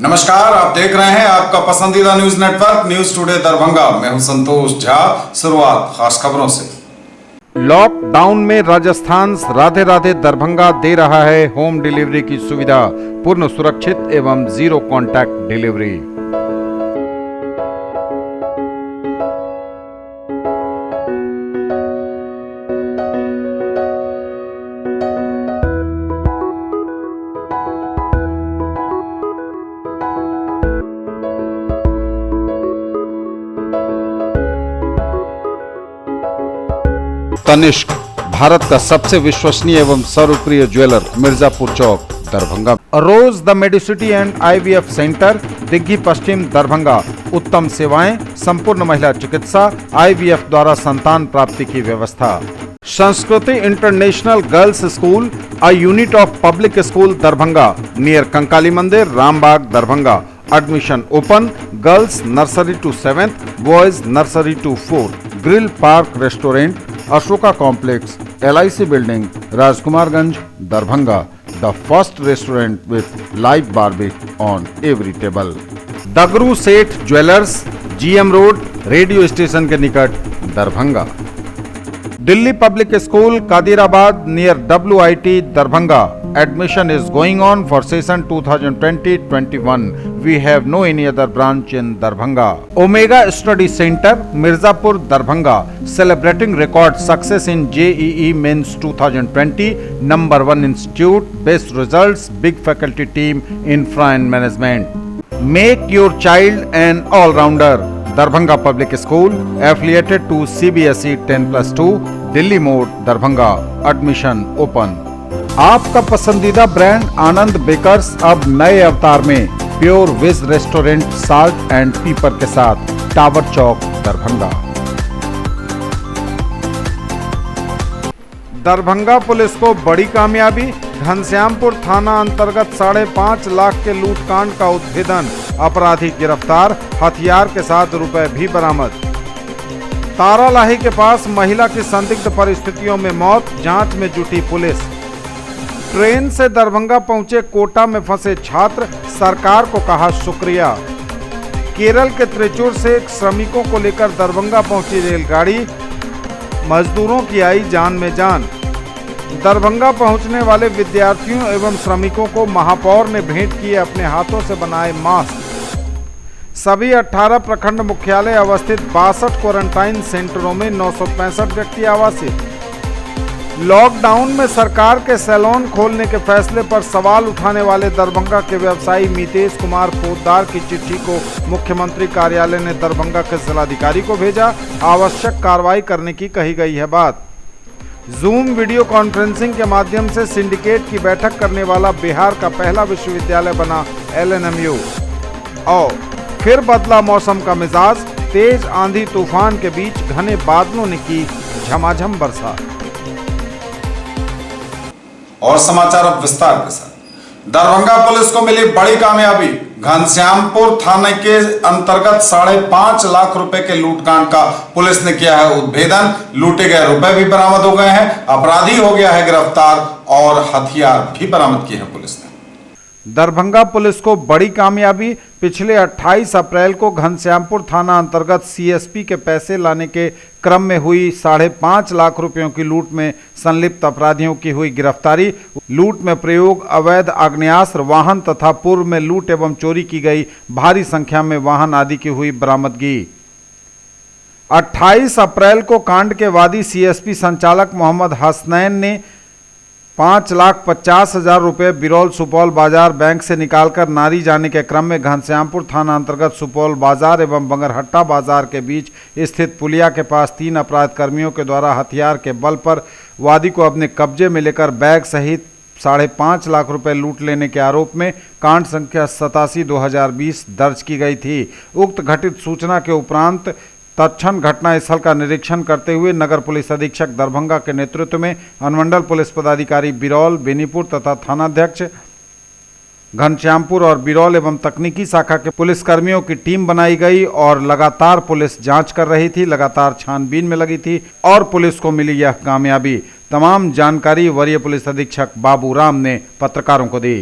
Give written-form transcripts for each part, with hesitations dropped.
नमस्कार, आप देख रहे हैं आपका पसंदीदा news network news today Darbhanga. मैं हूं संतोष झा। शुरुआत खास खबरों से। लॉकडाउन में राजस्थान राधे राधे दरभंगा दे रहा है होम डिलीवरी की सुविधा, पूर्ण सुरक्षित एवं zero contact delivery. Tanishq, Bharat का सबसे विश्वसनीय एवं सर्वप्रिय jeweller, Mirzapur Chowk, Darbhanga. Rose the Medicity and IVF centre, Digghi Paschim, Darbhanga. उत्तम सेवाएं, संपूर्ण महिला चिकित्सा, IVF द्वारा संतान प्राप्ति की व्यवस्था। Sanskriti international girls school, a unit of public school, Darbhanga, near Kankali Mandir, Rambagh, Darbhanga. Admission open. Girls nursery to 7th, boys nursery to 4th। Grill park restaurant, Ashoka complex, LIC building, Rajkumarganj, Darbhanga. The first restaurant with live barbecue on every table. Dagru Seth jewellers, GM road, radio station के निकट, Darbhanga. Delhi public school, Kadirabad, near WIT, Darbhanga. Admission is going on for session 2020-21. We have no any other branch in Darbhanga. Omega Study Center, Mirzapur, Darbhanga, celebrating record success in JEE Mains 2020. Number 1 institute, best results, big faculty team, infra and management. Make your child an all-rounder. Darbhanga Public School, affiliated to CBSE 10+2, Delhi Mode, Darbhanga. Admission open. आपका पसंदीदा brand आनंद bakers अब नए अवतार में, pure veg restaurant, salt and pepper के साथ, tower Chowk, Darbhanga. Darbhanga police को बड़ी कामयाबी, घनश्यामपुर थाना अंतर्गत 5.5 लाख के लूटकांड का उद्भेदन, अपराधी गिरफ्तार, हथियार के साथ रुपए भी बरामद। तारालाही के पास महिला की संदिग्ध परिस्थितियों में मौत, जांच में जुटी पुलिस। ट्रेन से दरभंगा पहुंचे कोटा में फंसे छात्र, सरकार को कहा शुक्रिया। केरल के त्रिचूर से श्रमिकों को लेकर दरभंगा पहुंची रेलगाड़ी, मजदूरों की आई जान में जान। दरभंगा पहुंचने वाले विद्यार्थियों एवं श्रमिकों को महापौर ने भेंट किए अपने हाथों से बनाए मास्क। सभी 18 प्रखंड मुख्यालय अवस्थित 62 क्वारंटाइन सेंटरों में 965 व्यक्ति आवासित। लॉकडाउन में सरकार के सैलून खोलने के फैसले पर सवाल उठाने वाले दरभंगा के व्यवसायी मितेश कुमार पोद्दार की चिट्ठी को मुख्यमंत्री कार्यालय ने दरभंगा के जिलाधिकारी को भेजा। आवश्यक कार्रवाई करने की कही गई है बात। जूम वीडियो कॉन्फ्रेंसिंग के माध्यम से सिंडिकेट की बैठक करने वाला बिहार का पहला विश्वविद्यालय बना LNMU। और फिर बदला मौसम का मिजाज, तेज आंधी तूफान के बीच घने बादलों ने की झमाझम बरसात। और समाचार अब विस्तार के साथ। दरभंगा पुलिस को मिली बड़ी कामयाबी, घनश्यामपुर थाने के अंतर्गत 5.5 लाख रुपए के लूटकांड का पुलिस ने किया है उद्भेदन। लूटे गए रुपए भी बरामद हो गए हैं, अपराधी हो गया है गिरफ्तार और हथियार भी बरामद किए हैं पुलिस ने। दरभंगा पुलिस को बड़ी कामयाबी, पिछले 28 अप्रैल को घनश्यामपुर थाना अंतर्गत CSP के पैसे लाने के क्रम में हुई 5.5 लाख रुपयों की लूट में संलिप्त अपराधियों की हुई गिरफ्तारी। लूट में प्रयोग अवैध आग्नेयास्त्र, वाहन तथा पूर्व में लूट एवं चोरी की गई भारी संख्या में वाहन आदि की हुई बरामदगी। 28 अप्रैल को कांड के वादी CSP संचालक मोहम्मद हसनैन ने 5,50,000 रुपये बिरौल सुपौल बाजार बैंक से निकालकर नारी जाने के क्रम में घनश्यामपुर थाना अंतर्गत सुपौल बाजार एवं बंगरहट्टा बाजार के बीच स्थित पुलिया के पास 3 अपराध कर्मियों के द्वारा हथियार के बल पर वादी को अपने कब्जे में लेकर बैग सहित 5.5 लाख रुपए लूट लेने के आरोप में कांड संख्या 87/2020 दर्ज की गई थी। उक्त घटित सूचना के उपरांत तत्क्षण घटनास्थल का निरीक्षण करते हुए नगर पुलिस अधीक्षक दरभंगा के नेतृत्व में अनुमंडल पुलिस पदाधिकारी बिरौल, बेनीपुर तथा थानाध्यक्ष घनश्यामपुर और बिरौल एवं तकनीकी शाखा के पुलिसकर्मियों की टीम बनाई गई और लगातार पुलिस जांच कर रही थी, लगातार छानबीन में लगी थी और पुलिस को मिली यह कामयाबी। तमाम जानकारी वरीय पुलिस अधीक्षक बाबू राम ने पत्रकारों को दी।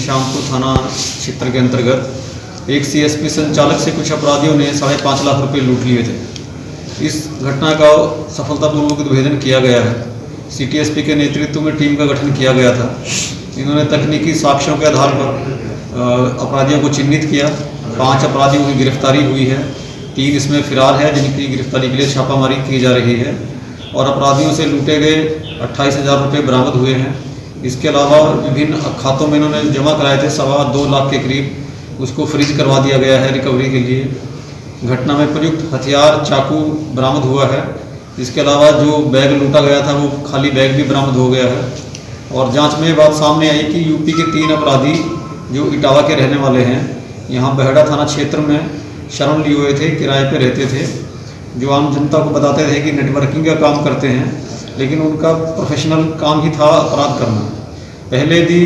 घनश्यामपुर थाना क्षेत्र के अंतर्गत एक सीएसपी संचालक से कुछ अपराधियों ने 5.5 लाख रुपए लूट लिए थे। इस घटना का सफलतापूर्वक उद्भेदन किया गया है। सीटीएसपी के नेतृत्व में टीम का गठन किया गया था। इन्होंने तकनीकी साक्ष्यों के आधार पर अपराधियों को चिन्हित किया। 5 अपराधियों की गिरफ्तारी हुई है। 3 इसमें फिरार है, जिनकी गिरफ्तारी के लिए छापामारी की जा रही है और अपराधियों से लूटे गए 28,000 रुपये बरामद हुए हैं। इसके अलावा विभिन्न खातों में इन्होंने जमा कराए थे 2.25 लाख के करीब, उसको फ्रीज करवा दिया गया है रिकवरी के लिए। घटना में प्रयुक्त हथियार चाकू बरामद हुआ है। इसके अलावा जो बैग लूटा गया था वो खाली बैग भी बरामद हो गया है। और जांच में बात सामने आई कि यूपी के 3 अपराधी जो इटावा के रहने वाले हैं, यहाँ बहेड़ा थाना क्षेत्र में शरण लिए हुए थे, किराए पे रहते थे, जो आम जनता को बताते थे कि नेटवर्किंग का काम करते हैं, लेकिन उनका प्रोफेशनल काम ही था अपराध करना। पहले भी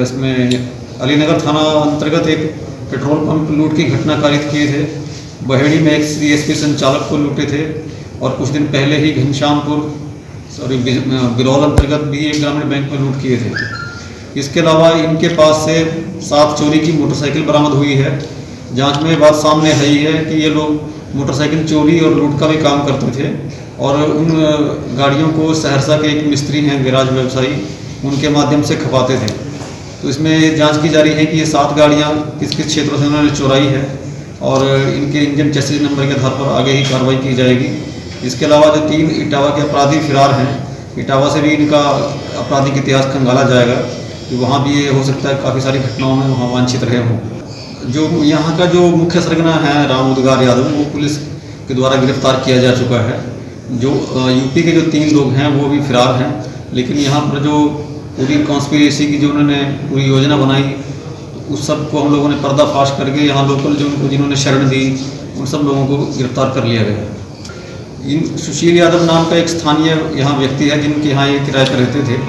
इसमें अलीनगर थाना अंतर्गत एक पेट्रोल पंप लूट की घटना कारित किए थे। बहेड़ी में एक सीएसपी संचालक को लूटे थे और कुछ दिन पहले ही बिरौल अंतर्गत भी एक ग्रामीण बैंक में लूट किए थे। इसके अलावा इनके पास से 7 चोरी की मोटरसाइकिल बरामद हुई है। जांच में बात सामने आई है कि ये लोग मोटरसाइकिल चोरी और लूट का भी काम करते थे और उन गाड़ियों को सहरसा के एक मिस्त्री हैं, गैराज व्यवसायी, उनके माध्यम से खपाते थे। तो इसमें जांच की जा रही है कि ये 7 गाड़ियाँ किस किस क्षेत्रों से उन्होंने चुराई है और इनके इंजन चेसिस नंबर के आधार पर आगे ही कार्रवाई की जाएगी। इसके अलावा जो 3 इटावा के अपराधी फिरार हैं, इटावा से भी इनका आपराधिक इतिहास खंगाला जाएगा कि वहाँ भी ये हो सकता है काफ़ी सारी घटनाओं में वहाँ वांछित रहे हों। जो यहाँ का जो मुख्य सरगना है राम उद्गार यादव, वो पुलिस के द्वारा गिरफ्तार किया जा चुका है। जो यूपी के जो 3 लोग हैं वो भी फिरार हैं, लेकिन यहाँ पर जो पूरी कॉन्स्पिरेसी की जो उन्होंने पूरी योजना बनाई, उस सब को हम लोगों ने पर्दाफाश करके यहाँ लोकल जो उनको जिन्होंने शरण दी, उन सब लोगों को गिरफ्तार कर लिया गया। इन सुशील यादव नाम का एक स्थानीय यहाँ व्यक्ति है, जिनके यहाँ ये किराए पर रहते थे।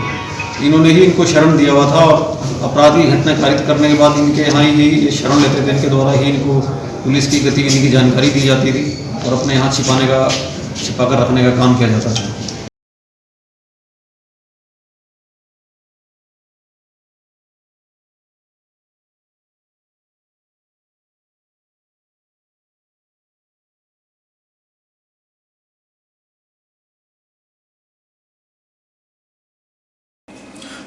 इन्होंने ही इनको शरण दिया हुआ था और अपराधी घटना कारित करने के बाद इनके यहाँ ही ये शरण लेते थे। इनके द्वारा ही इनको पुलिस की गतिविधि की जानकारी दी जाती थी और अपने यहाँ छिपा कर रखने का काम किया जाता था।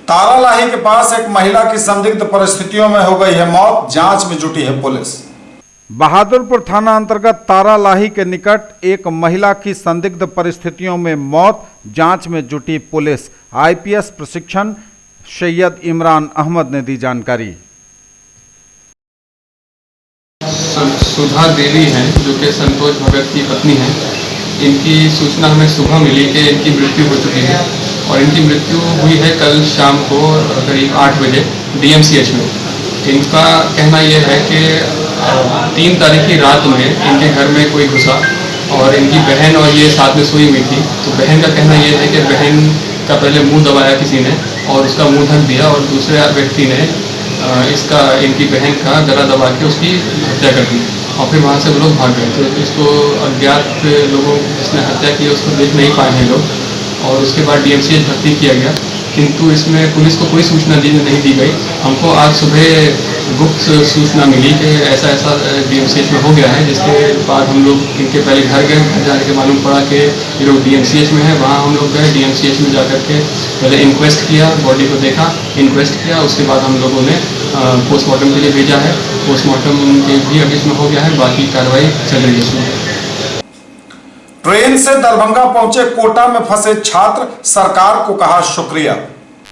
तारालाही के पास एक महिला की संदिग्ध परिस्थितियों में हो गई है मौत, जांच में जुटी है पुलिस। बहादुरपुर थाना अंतर्गत तारालाही के निकट एक महिला की संदिग्ध परिस्थितियों में मौत, जांच में जुटी पुलिस। आईपीएस प्रशिक्षण सैयद इमरान अहमद ने दी जानकारी। सुधा देवी हैं, जो कि संतोष भगत की पत्नी हैं। इनकी सूचना हमें सुबह मिली कि इनकी मृत्यु हो चुकी है और इनकी मृत्यु हुई है कल शाम को करीब 8 बजे डीएमसीएच में। इनका कहना यह है कि 3 तारीख की रात में इनके घर में कोई घुसा और इनकी बहन और ये साथ में सोई हुई थी। तो बहन का कहना यह है कि बहन का पहले मुंह दबाया किसी ने और उसका मुंह ढक दिया और दूसरे व्यक्ति ने इनकी बहन का गला दबा के उसकी हत्या कर दी और फिर वहाँ से वो लोग भाग गए। तो इसको अज्ञात लोगों जिसने हत्या की उसको देख नहीं पाए हैं लोग और उसके बाद डीएमसीएच भर्ती किया गया, किंतु इसमें पुलिस को कोई सूचना नहीं दी गई। हमको आज सुबह गुप्त सूचना मिली कि ऐसा डीएमसीएच में हो गया है, जिसके बाद हम लोग इनके पहले घर गए। घर जाने के मालूम पड़ा कि ये लोग डीएमसीएच में है। वहाँ हम लोग गए, डीएमसीएच में जाकर के पहले इंक्वेस्ट किया, बॉडी को देखा, इंक्वेस्ट किया। उसके बाद हम लोगों ने पोस्टमार्टम के लिए भेजा है। पोस्टमार्टम भी अभी इसमें हो गया है, बाकी कार्रवाई चल रही है इसमें। ट्रेन से दरभंगा पहुंचे कोटा में फंसे छात्र, सरकार को कहा शुक्रिया।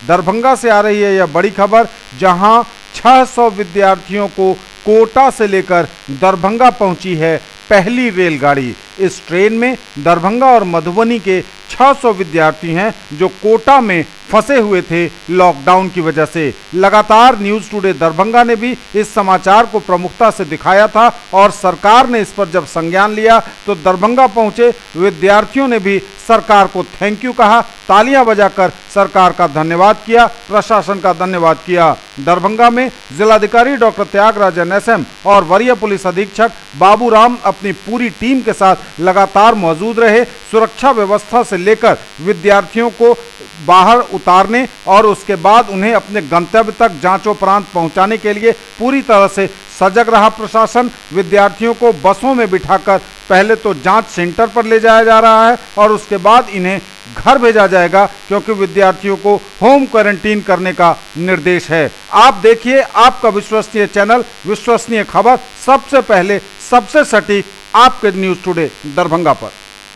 दरभंगा से आ रही है यह बड़ी खबर, जहां 600 विद्यार्थियों को कोटा से लेकर दरभंगा पहुंची है पहली रेलगाड़ी। इस ट्रेन में दरभंगा और मधुबनी के 600 विद्यार्थी हैं जो कोटा में फंसे हुए थे लॉकडाउन की वजह से। लगातार न्यूज़ टुडे दरभंगा ने भी इस समाचार को प्रमुखता से दिखाया था और सरकार ने इस पर जब संज्ञान लिया तो दरभंगा पहुंचे विद्यार्थियों ने भी सरकार को थैंक यू कहा, तालियां बजाकर सरकार का धन्यवाद किया, प्रशासन का धन्यवाद किया। दरभंगा में जिलाधिकारी डॉक्टर त्यागराजन एसएम और वरीय पुलिस अधीक्षक बाबूराम अपनी पूरी टीम के साथ लगातार मौजूद रहे। सुरक्षा व्यवस्था से लेकर विद्यार्थियों को बाहर उतारने और उसके बाद उन्हें अपने गंतव्य तक जांचोपरांत पहुंचाने के लिए पूरी तरह से सजग रहा प्रशासन। विद्यार्थियों को बसों में बिठाकर पहले तो जांच सेंटर पर ले जाया जा रहा है और उसके बाद इन्हें घर भेजा जाएगा, क्योंकि विद्यार्थियों को होम क्वारंटीन करने का निर्देश है। आप देखिए आपका विश्वसनीय चैनल, विश्वसनीय खबर, सबसे पहले सबसे सटीक आपके न्यूज़ टुडे दरभंगा पर।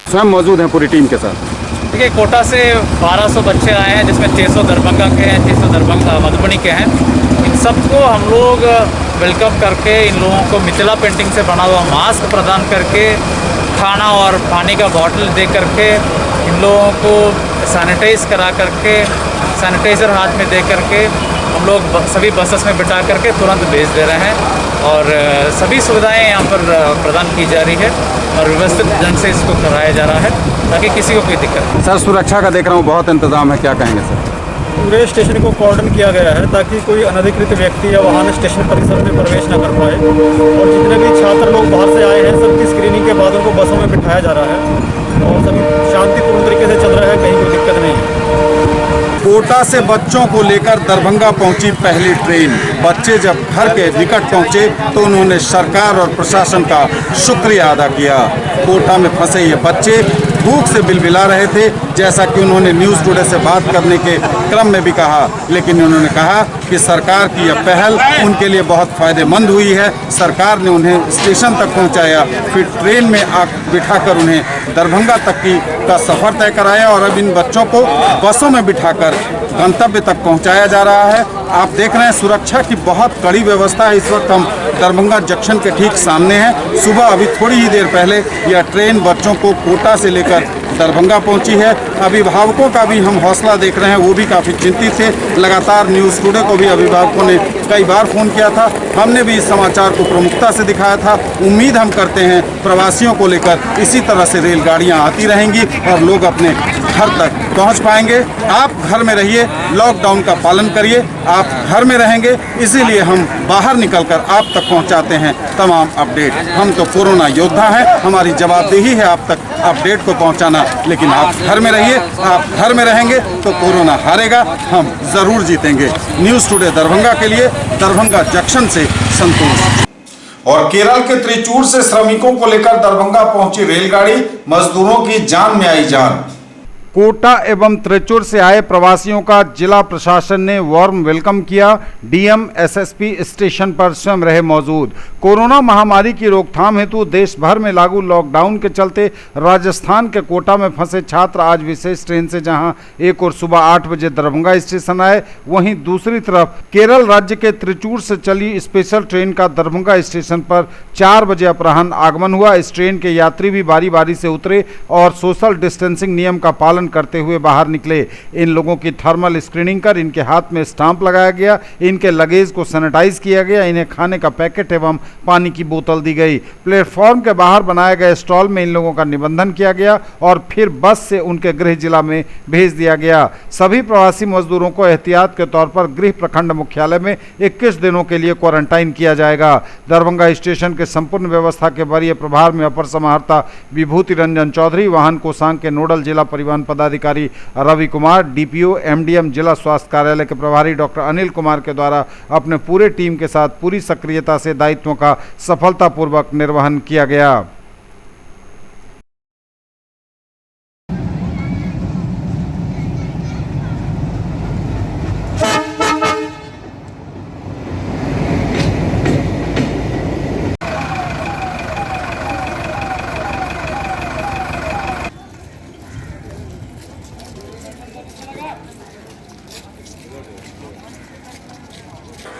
स्वयं मौजूद हैं पूरी टीम के साथ। देखिए, कोटा से 1200 बच्चे आए हैं, जिसमें 600 दरभंगा के हैं, 600 दरभंगा मधुबनी के हैं। इन सबको हम लोग वेलकम करके इन लोगों को मिथिला पेंटिंग से बना हुआ मास्क प्रदान करके, खाना और पानी का बॉटल दे करके, इन लोगों को सैनिटाइज करा करके, सैनिटाइज़र हाथ में दे करके हम लोग सभी बसेस में बिठा करके तुरंत भेज दे रहे हैं और सभी सुविधाएं यहाँ पर प्रदान की जा रही है और व्यवस्थित ढंग से इसको कराया जा रहा है ताकि किसी को कोई दिक्कत नहीं। सर, सुरक्षा का देख रहा हूँ बहुत इंतजाम है, क्या कहेंगे सर? पूरे स्टेशन को कॉर्डन किया गया है ताकि कोई अनधिकृत व्यक्ति या वाहन स्टेशन परिसर में प्रवेश न कर पाए और जितने भी छात्र लोग बाहर से आए हैं सबकी स्क्रीनिंग के बाद उनको बसों में बिठाया जा रहा है और सभी शांतिपूर्ण तरीके से चल रहा है, कहीं कोई दिक्कत नहीं है। कोटा से बच्चों को लेकर दरभंगा पहुंची पहली ट्रेन। बच्चे जब घर के निकट पहुंचे तो उन्होंने सरकार और प्रशासन का शुक्रिया अदा किया। कोटा में फंसे ये बच्चे भूख से बिलबिला रहे थे, जैसा कि उन्होंने न्यूज़ टुडे से बात करने के क्रम में भी कहा, लेकिन उन्होंने कहा कि सरकार की यह पहल उनके लिए बहुत फ़ायदेमंद हुई है। सरकार ने उन्हें स्टेशन तक पहुंचाया, फिर ट्रेन में बिठाकर उन्हें दरभंगा तक का सफ़र तय कराया और अब इन बच्चों को बसों में बिठाकर गंतव्य तक पहुंचाया जा रहा है। आप देख रहे हैं सुरक्षा की बहुत कड़ी व्यवस्था है। इस वक्त हम दरभंगा जंक्शन के ठीक सामने हैं। सुबह अभी थोड़ी ही देर पहले यह ट्रेन बच्चों को कोटा से लेकर दरभंगा पहुंची है। अभिभावकों का भी हम हौसला देख रहे हैं, वो भी काफ़ी चिंतित थे। लगातार न्यूज़ टुडे को भी अभिभावकों ने कई बार फ़ोन किया था, हमने भी इस समाचार को प्रमुखता से दिखाया था। उम्मीद हम करते हैं प्रवासियों को लेकर इसी तरह से रेलगाड़ियां आती रहेंगी और लोग अपने घर तक पहुंच पाएंगे। आप घर में रहिए, लॉकडाउन का पालन करिए, आप घर में रहेंगे, इसीलिए हम बाहर निकलकर आप तक पहुंचाते हैं तमाम अपडेट। हम तो कोरोना योद्धा हैं, हमारी जवाबदेही है आप तक अपडेट को पहुंचाना, लेकिन आप घर में रहिए, आप घर में रहेंगे तो कोरोना हारेगा, हम जरूर जीतेंगे। न्यूज़ टुडे दरभंगा के लिए दरभंगा जंक्शन से संतोष। और केरल के त्रिचूर से श्रमिकों को लेकर दरभंगा पहुंची रेलगाड़ी, मजदूरों की जान में आई जान। कोटा एवं त्रिचूर से आए प्रवासियों का जिला प्रशासन ने वार्म वेलकम किया। डीएम एसएसपी स्टेशन पर स्वयं रहे मौजूद। कोरोना महामारी की रोकथाम हेतु देश भर में लागू लॉकडाउन के चलते राजस्थान के कोटा में फंसे छात्र आज विशेष ट्रेन से जहां एक और सुबह 8 बजे दरभंगा स्टेशन आए, वहीं दूसरी तरफ केरल राज्य के त्रिचूर से चली स्पेशल ट्रेन का दरभंगा स्टेशन पर 4 बजे अपराह्न आगमन हुआ। इस ट्रेन के यात्री भी बारी बारी से उतरे और सोशल डिस्टेंसिंग नियम का पालन करते हुए बाहर निकले। इन लोगों की थर्मल स्क्रीनिंग कर इनके हाथ में स्टाम्प लगाया गया, इनके लगेज को सैनिटाइज किया गया, इन्हें खाने का पैकेट एवं पानी की बोतल दी गई। प्लेटफॉर्म के बाहर बनाए गए स्टॉल में इन लोगों का निबंधन किया गया और फिर बस से उनके गृह जिला में भेज दिया गया। सभी प्रवासी मजदूरों को एहतियात के तौर पर गृह प्रखंड मुख्यालय में 21 दिनों के लिए क्वारंटाइन किया जाएगा। दरभंगा स्टेशन के संपूर्ण व्यवस्था के वरीय प्रभार में अपर समाहर्ता विभूति रंजन चौधरी, वाहन कोषांग के नोडल जिला परिवहन पदाधिकारी रवि कुमार, डीपीओ एमडीएम जिला स्वास्थ्य कार्यालय के प्रभारी डॉक्टर अनिल कुमार के द्वारा अपने पूरे टीम के साथ पूरी सक्रियता से दायित्वों का सफलतापूर्वक निर्वहन किया गया।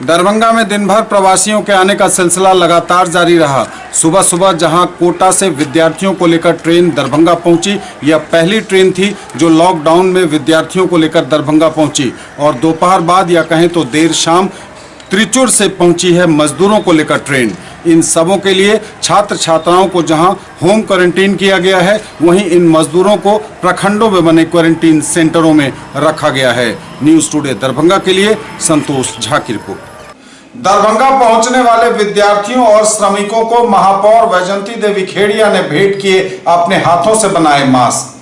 दरभंगा में दिन भर प्रवासियों के आने का सिलसिला लगातार जारी रहा। सुबह सुबह जहां कोटा से विद्यार्थियों को लेकर ट्रेन दरभंगा पहुंची, यह पहली ट्रेन थी जो लॉकडाउन में विद्यार्थियों को लेकर दरभंगा पहुंची और दोपहर बाद या कहें तो देर शाम त्रिचूर से पहुंची है मजदूरों को लेकर ट्रेन। इन सबों के लिए छात्र छात्राओं को जहां होम क्वारंटीन किया गया है, वहीं इन मजदूरों को प्रखंडों में बने क्वारंटीन सेंटरों में रखा गया है। न्यूज़ टुडे दरभंगा के लिए संतोष झा की रिपोर्ट। दरभंगा पहुंचने वाले विद्यार्थियों और श्रमिकों को महापौर वैजंती देवी खेड़िया ने भेंट किए अपने हाथों से बनाए मास्क।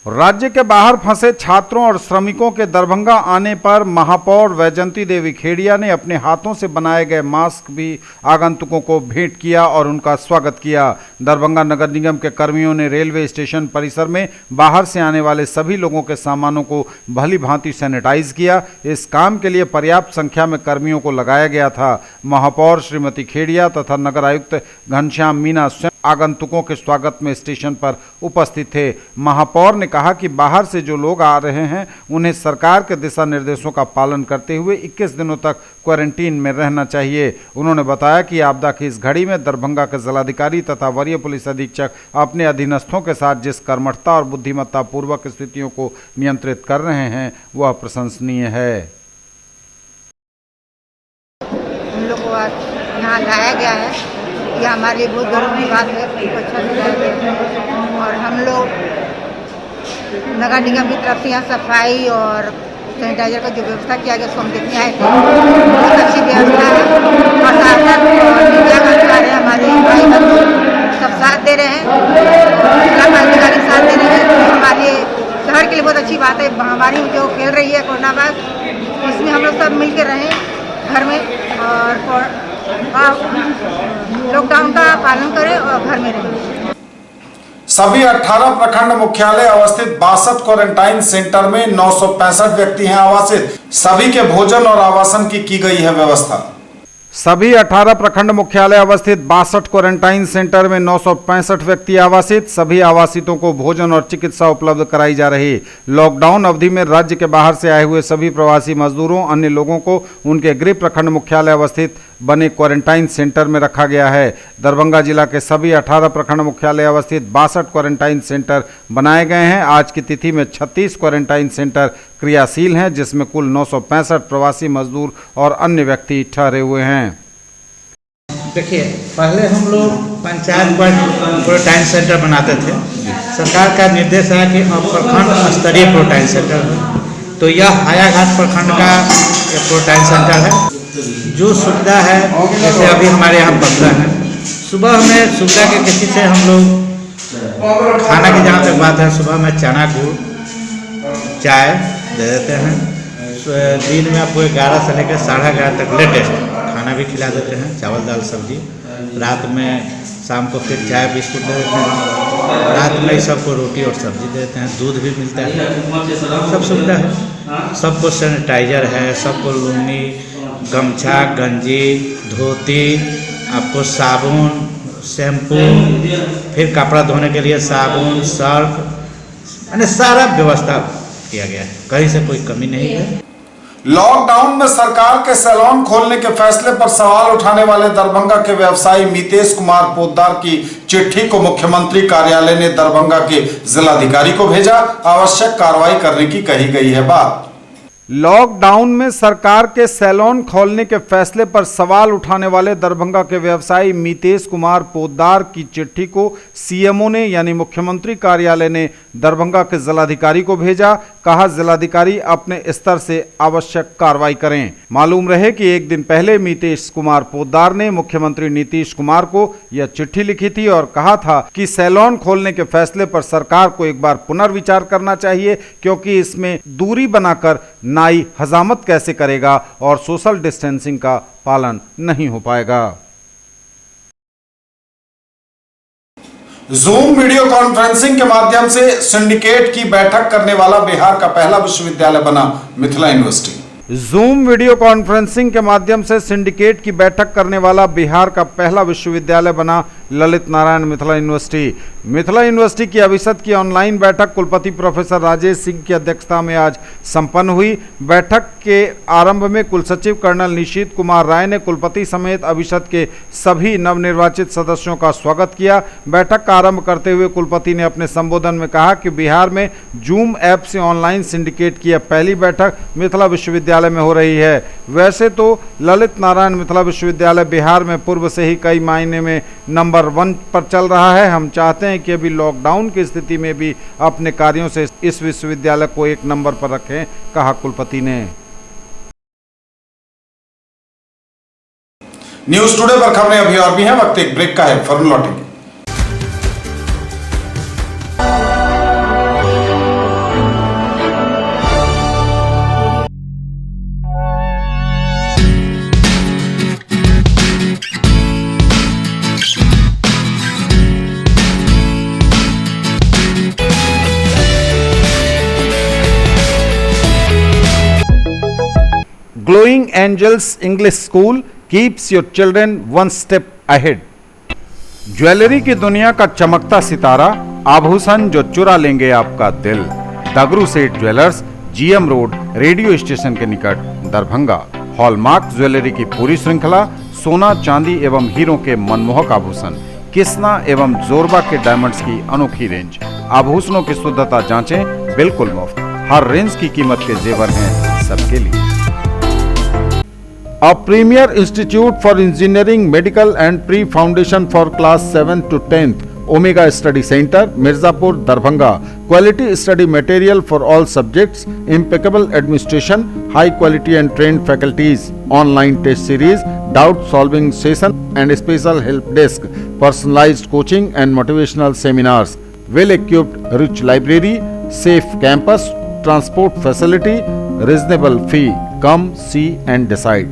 राज्य के बाहर फंसे छात्रों और श्रमिकों के दरभंगा आने पर महापौर वैजंती देवी खेड़िया ने अपने हाथों से बनाए गए मास्क भी आगंतुकों को भेंट किया और उनका स्वागत किया। दरभंगा नगर निगम के कर्मियों ने रेलवे स्टेशन परिसर में बाहर से आने वाले सभी लोगों के सामानों को भली भांति सैनिटाइज किया। इस काम के लिए पर्याप्त संख्या में कर्मियों को लगाया गया था। महापौर श्रीमती खेड़िया तथा नगर आयुक्त घनश्याम मीना आगंतुकों के स्वागत में स्टेशन पर उपस्थित थे। महापौर ने कहा कि बाहर से जो लोग आ रहे हैं उन्हें सरकार के दिशा निर्देशों का पालन करते हुए 21 दिनों तक क्वारंटीन में रहना चाहिए। उन्होंने बताया कि आपदा की इस घड़ी में दरभंगा के जिलाधिकारी तथा वरीय पुलिस अधीक्षक अपने अधीनस्थों के साथ जिस कर्मठता और बुद्धिमत्ता पूर्वक स्थितियों को नियंत्रित कर रहे हैं वह प्रशंसनीय है। हम लोग को आज यहाँ लाया गया है, यह हमारे लिए बहुत गर्व की बात है। अच्छा लगा और हम लोग नगर निगम की तरफ से यहाँ सफाई और सैनिटाइजर का जो व्यवस्था किया गया उसको हम देखने आए थे। बहुत अच्छी व्यवस्था है और साथ साथ मीडिया का कार्य हमारे भाई बंधु सब साथ दे रहे हैं, जिला अधिकारी साथ दे रहे हैं। तो हमारे शहर के लिए बहुत अच्छी बात है। महामारी जो खेल रही है कोरोना वायरस, इसमें हम लोग सब मिल के रहें घर में और लॉकडाउन का पालन करें और घर में रहें। सभी 18 प्रखंड मुख्यालय अवस्थित 62 क्वारंटाइन सेंटर में 965 व्यक्ति हैं आवासित। सभी के भोजन और आवासन की गई है व्यवस्था। सभी 18 प्रखंड मुख्यालय अवस्थित 62 क्वारंटाइन सेंटर में 965 व्यक्ति आवासित। सभी आवासितों को भोजन और चिकित्सा उपलब्ध कराई जा रही। लॉकडाउन अवधि में राज्य के बाहर से आए हुए सभी प्रवासी मजदूरों अन्य लोगों को उनके गृह प्रखंड मुख्यालय अवस्थित बने क्वारंटाइन सेंटर में रखा गया है। दरभंगा जिला के सभी 18 प्रखंड मुख्यालय अवस्थित 62 क्वारंटाइन सेंटर बनाए गए हैं। आज की तिथि में 36 क्वारंटाइन सेंटर क्रियाशील हैं, जिसमें कुल 965 प्रवासी मजदूर और अन्य व्यक्ति ठहरे हुए हैं। देखिए, पहले हम लोग पंचायत क्वारंटाइन सेंटर बनाते थे। सरकार का निर्देश है कि अब प्रखंड स्तरीय क्वारंटाइन सेंटर है, तो यह हायाघाट प्रखंड का क्वारंटाइन सेंटर है। जो सुविधा है जैसे अभी हमारे यहाँ बनता है, सुबह में सुविधा के किसी से हम लोग खाना की जहाँ तक बात है, सुबह में चना गुड़ चाय दे देते हैं। दिन में आपको 11 से लेकर 11:30 तक लेटेस्ट खाना भी खिला देते हैं, चावल दाल सब्जी। रात में शाम को फिर चाय बिस्कुट दे देते हैं। रात में सबको रोटी और सब्जी दे देते हैं, दूध भी मिलता है, सब सुविधा है। सबको सैनिटाइजर है, सबको लुंगी गमछा गंजी धोती, आपको साबुन शैम्पू, फिर कपड़ा धोने के लिए साबुन सर्फ, यानी सारा व्यवस्था किया गया है, कहीं से कोई कमी नहीं है। लॉकडाउन में सरकार के सैलून खोलने के फैसले पर सवाल उठाने वाले दरभंगा के व्यवसायी मितेश कुमार पोद्दार की चिट्ठी को मुख्यमंत्री कार्यालय ने दरभंगा के जिलाधिकारी को भेजा। आवश्यक कार्रवाई करने की कही गई है बात। लॉकडाउन में सरकार के सैलून खोलने के फैसले पर सवाल उठाने वाले दरभंगा के व्यवसायी मितेश कुमार पोद्दार की चिट्ठी को सीएमओ ने यानी मुख्यमंत्री कार्यालय ने दरभंगा के जिलाधिकारी को भेजा। कहा जिलाधिकारी अपने स्तर से आवश्यक कार्रवाई करें। मालूम रहे कि एक दिन पहले मितेश कुमार पोद्दार ने मुख्यमंत्री नीतीश कुमार को यह चिट्ठी लिखी थी और कहा था कि सैलून खोलने के फैसले पर सरकार को एक बार पुनर्विचार करना चाहिए, क्योंकि इसमें दूरी बनाकर नाई हजामत कैसे करेगा और सोशल डिस्टेंसिंग का पालन नहीं हो पाएगा। जूम वीडियो कॉन्फ्रेंसिंग के माध्यम से सिंडिकेट की बैठक करने वाला बिहार का पहला विश्वविद्यालय बना Mithila university. Zoom video conferencing के माध्यम से सिंडिकेट की बैठक करने वाला बिहार का पहला विश्वविद्यालय बना ललित नारायण मिथिला यूनिवर्सिटी। मिथिला यूनिवर्सिटी की अभिषद की ऑनलाइन बैठक कुलपति प्रोफेसर राजेश सिंह की अध्यक्षता में आज संपन्न हुई। बैठक के आरंभ में कुलसचिव कर्नल निशीत कुमार राय ने कुलपति समेत अभिषद के सभी नवनिर्वाचित सदस्यों का स्वागत किया। बैठक का आरंभ करते हुए कुलपति ने अपने संबोधन में कहा कि बिहार में जूम ऐप से ऑनलाइन सिंडिकेट की पहली बैठक मिथिला विश्वविद्यालय में हो रही है। वैसे तो ललित नारायण मिथिला विश्वविद्यालय बिहार में पूर्व से ही कई मायने में नंबर 1 पर चल रहा है। हम चाहते हैं कि अभी लॉकडाउन की स्थिति में भी अपने कार्यों से इस विश्वविद्यालय को 1 नंबर पर रखें, कहा कुलपति ने। न्यूज टुडे पर खबरें अभी और भी हैं, वक्त एक ब्रेक का है, फौरन लौटेंगे। Glowing Angels English School keeps your children one step ahead. Jewellery की दुनिया का चमकता सितारा, आभूषण जो चुरा लेंगे आपका दिल। दगरू Seth jewellers, GM road, radio station के निकट, दरभंगा। हॉलमार्क ज्वेलरी की पूरी श्रृंखला, सोना, चांदी एवं हीरों के मनमोहक आभूषण, किस्ना एवं जोरबा के डायमंड्स की अनोखी रेंज। आभूषणों की शुद्धता जांचें, बिल्कुल मुफ्त। हर रेंज की कीमत के जेवर हैं सबके लिए। A premier institute for engineering, medical and pre-foundation for class 7 to 10th, Omega Study Center, Mirzapur, Darbhanga. Quality study material for all subjects, impeccable administration, high quality and trained faculties, online test series, doubt solving session and special help desk, personalized coaching and motivational seminars, well equipped rich library, safe campus, transport facility, reasonable fee. Come see and decide.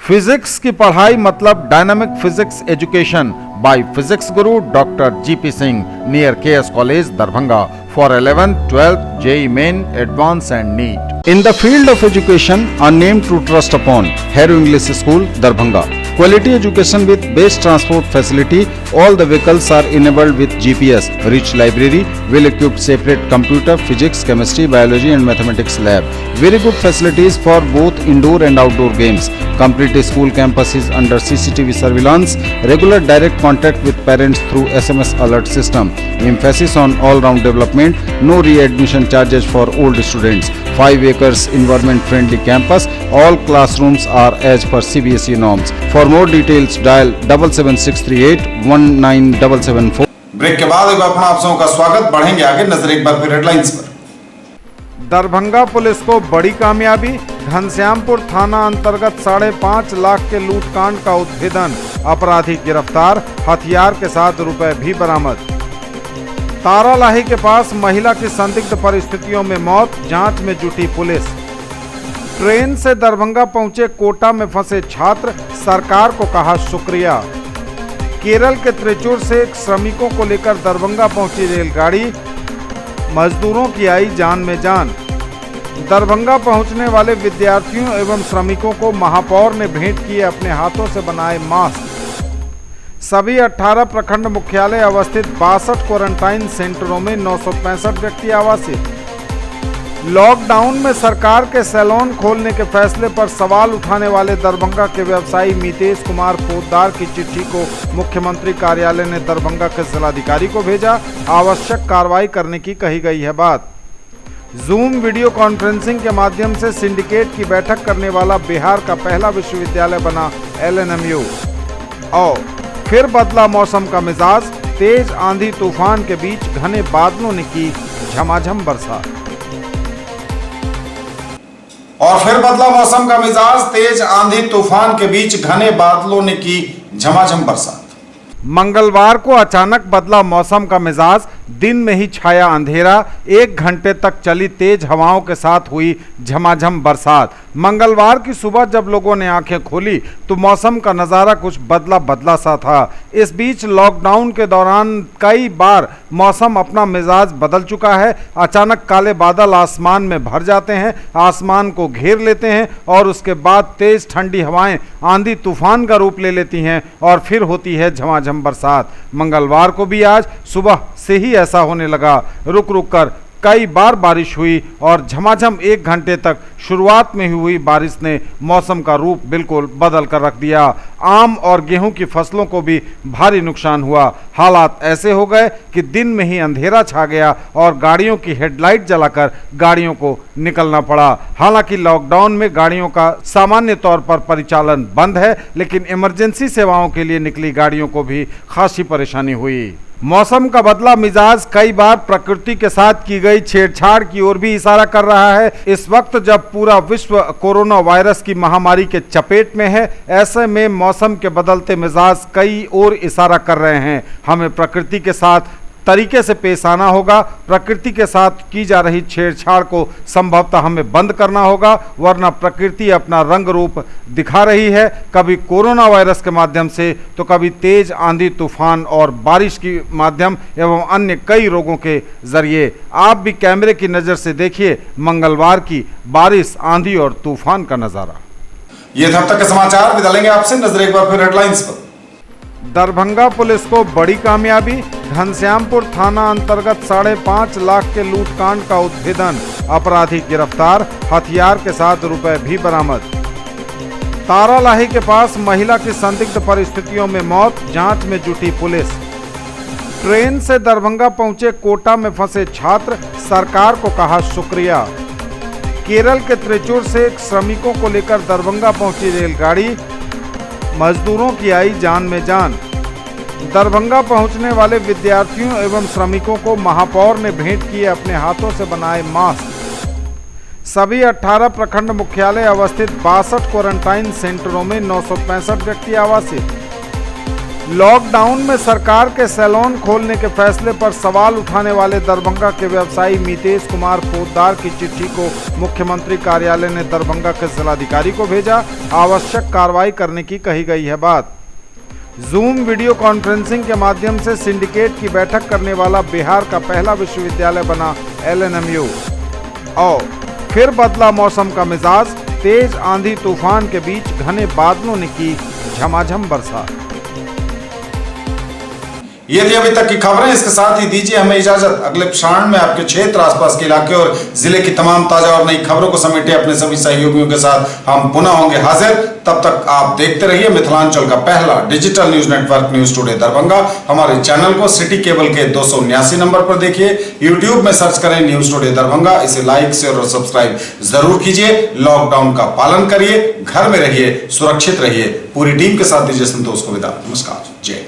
Physics की पढ़ाई मतलब dynamic physics education by physics Guru doctor GP Singh, near KS college, Darbhanga, for 11th, 12th, JEE Main, Advanced and NEET. In the field of education, a name to trust upon, Hero English School, Darbhanga. Quality education with best transport facility. All the vehicles are enabled with GPS. Rich library, well-equipped separate computer, physics, chemistry, biology and mathematics lab. Very good facilities for both indoor and outdoor games. Complete school campus is under CCTV surveillance. Regular direct contact with parents through SMS alert system. Emphasis on all-round development. No re-admission charges for old students. 5 acres environment-friendly campus. All classrooms are as per CBSE norms. For more details, dial 77638 19774. Break के बाद एक बार पुनः आप सबों का स्वागत। बढ़ेंगे आगे, नजर एक बार फिर हेडलाइंस पर। दरभंगा पुलिस को बड़ी कामयाबी, घनश्यामपुर थाना अंतर्गत 5.5 लाख के लूटकांड का उद्भेदन, अपराधी गिरफ्तार, हथियार के साथ रुपए भी बरामद। तारालाही के पास महिला की संदिग्ध परिस्थितियों में मौत, जांच में जुटी पुलिस। ट्रेन से दरभंगा पहुंचे कोटा में फंसे छात्र, सरकार को कहा शुक्रिया। केरल के त्रिचूर से श्रमिकों को लेकर दरभंगा पहुंची रेलगाड़ी, मजदूरों की आई जान में जान। दरभंगा पहुंचने वाले विद्यार्थियों एवं श्रमिकों को महापौर ने भेंट किए अपने हाथों से बनाए मास्क। सभी 18 प्रखंड मुख्यालय अवस्थित 62 क्वारंटाइन सेंटरों में 965 व्यक्ति आवासित। लॉकडाउन में सरकार के सैलून खोलने के फैसले पर सवाल उठाने वाले दरभंगा के व्यवसायी मितेश कुमार पोद्दार की चिट्ठी को मुख्यमंत्री कार्यालय ने दरभंगा के जिलाधिकारी को भेजा। आवश्यक कार्रवाई करने की कही गई है बात। जूम वीडियो कॉन्फ्रेंसिंग के माध्यम से सिंडिकेट की बैठक करने वाला बिहार का पहला विश्वविद्यालय बना LNMU। और फिर बदला मौसम का मिजाज, तेज आंधी तूफान के बीच घने बादलों ने की झमाझम बरसात। और फिर बदला मौसम का मिजाज, तेज आंधी तूफान के बीच घने बादलों ने की झमाझम बरसात। मंगलवार को अचानक बदला मौसम का मिजाज, दिन में ही छाया अंधेरा, 1 घंटे तक चली तेज हवाओं के साथ हुई झमाझम बरसात। मंगलवार की सुबह जब लोगों ने आंखें खोली तो मौसम का नज़ारा कुछ बदला बदला सा था। इस बीच लॉकडाउन के दौरान कई बार मौसम अपना मिजाज बदल चुका है। अचानक काले बादल आसमान में भर जाते हैं, आसमान को घेर लेते हैं और उसके बाद तेज ठंडी हवाएं आंधी तूफान का रूप ले लेती हैं और फिर होती है झमाझम बरसात। मंगलवार को भी आज सुबह से ही ऐसा होने लगा। रुक रुक कर कई बार बारिश हुई और झमाझम 1 घंटे तक शुरुआत में ही हुई बारिश ने मौसम का रूप बिल्कुल बदल कर रख दिया। आम और गेहूं की फसलों को भी भारी नुकसान हुआ। हालात ऐसे हो गए कि दिन में ही अंधेरा छा गया और गाड़ियों की हेडलाइट जलाकर गाड़ियों को निकलना पड़ा। हालांकि लॉकडाउन में गाड़ियों का सामान्य तौर पर परिचालन बंद है, लेकिन इमरजेंसी सेवाओं के लिए निकली गाड़ियों को भी खासी परेशानी हुई। मौसम का बदला मिजाज कई बार प्रकृति के साथ की गई छेड़छाड़ की ओर भी इशारा कर रहा है। इस वक्त जब पूरा विश्व कोरोना वायरस की महामारी के चपेट में है, ऐसे में मौसम के बदलते मिजाज कई और इशारा कर रहे हैं। हमें प्रकृति के साथ तरीके से पेश आना होगा। प्रकृति के साथ की जा रही छेड़छाड़ को संभवतः हमें बंद करना होगा, वरना प्रकृति अपना रंग रूप दिखा रही है, कभी कोरोना वायरस के माध्यम से तो कभी तेज आंधी तूफान और बारिश की माध्यम एवं अन्य कई रोगों के जरिए। आप भी कैमरे की नज़र से देखिए मंगलवार की बारिश, आंधी और तूफान का नज़ारा। ये थे अब तक के समाचार। विदा लेंगे आपसे, नजर एक बार फिर हेडलाइंस पर। दरभंगा पुलिस को बड़ी कामयाबी, घनश्यामपुर थाना अंतर्गत 5.5 लाख के लूटकांड का उद्भेदन, अपराधी गिरफ्तार, हथियार के साथ रुपए भी बरामद। तारालाही के पास महिला की संदिग्ध परिस्थितियों में मौत, जांच में जुटी पुलिस। ट्रेन से दरभंगा पहुंचे कोटा में फंसे छात्र, सरकार को कहा शुक्रिया। केरल के त्रिचूर से श्रमिकों को लेकर दरभंगा पहुंची रेलगाड़ी, मजदूरों की आई जान में जान। दरभंगा पहुंचने वाले विद्यार्थियों एवं श्रमिकों को महापौर ने भेंट किए अपने हाथों से बनाए मास्क। सभी 18 प्रखंड मुख्यालय अवस्थित 62 क्वारंटाइन सेंटरों में 965 व्यक्ति आवासित। लॉकडाउन में सरकार के सैलून खोलने के फैसले पर सवाल उठाने वाले दरभंगा के व्यवसायी मितेश कुमार पोद्दार की चिट्ठी को मुख्यमंत्री कार्यालय ने दरभंगा के जिलाधिकारी को भेजा। आवश्यक कार्रवाई करने की कही गई है बात। जूम वीडियो कॉन्फ्रेंसिंग के माध्यम से सिंडिकेट की बैठक करने वाला बिहार का पहला विश्वविद्यालय बना LNMU। और फिर बदला मौसम का मिजाज, तेज आंधी तूफान के बीच घने बादलों ने की झमाझम बरसात। ये थी अभी तक की खबरें। इसके साथ ही दीजिए हमें इजाजत। अगले क्षण में आपके क्षेत्र, आसपास के इलाके और जिले की तमाम ताजा और नई खबरों को समेटे अपने सभी सहयोगियों के साथ हम पुनः होंगे हाजिर। तब तक आप देखते रहिए मिथिलांचल का पहला digital news network news today Darbhanga. हमारे चैनल को सिटी केबल के 279 नंबर पर देखिए। यूट्यूब में सर्च करें न्यूज टुडे दरभंगा। इसे लाइक, शेयर और सब्सक्राइब जरूर कीजिए। लॉकडाउन का पालन करिए, घर में रहिए, सुरक्षित रहिए। पूरी टीम के साथ दीजिए संतोष को विदा। नमस्कार, जय।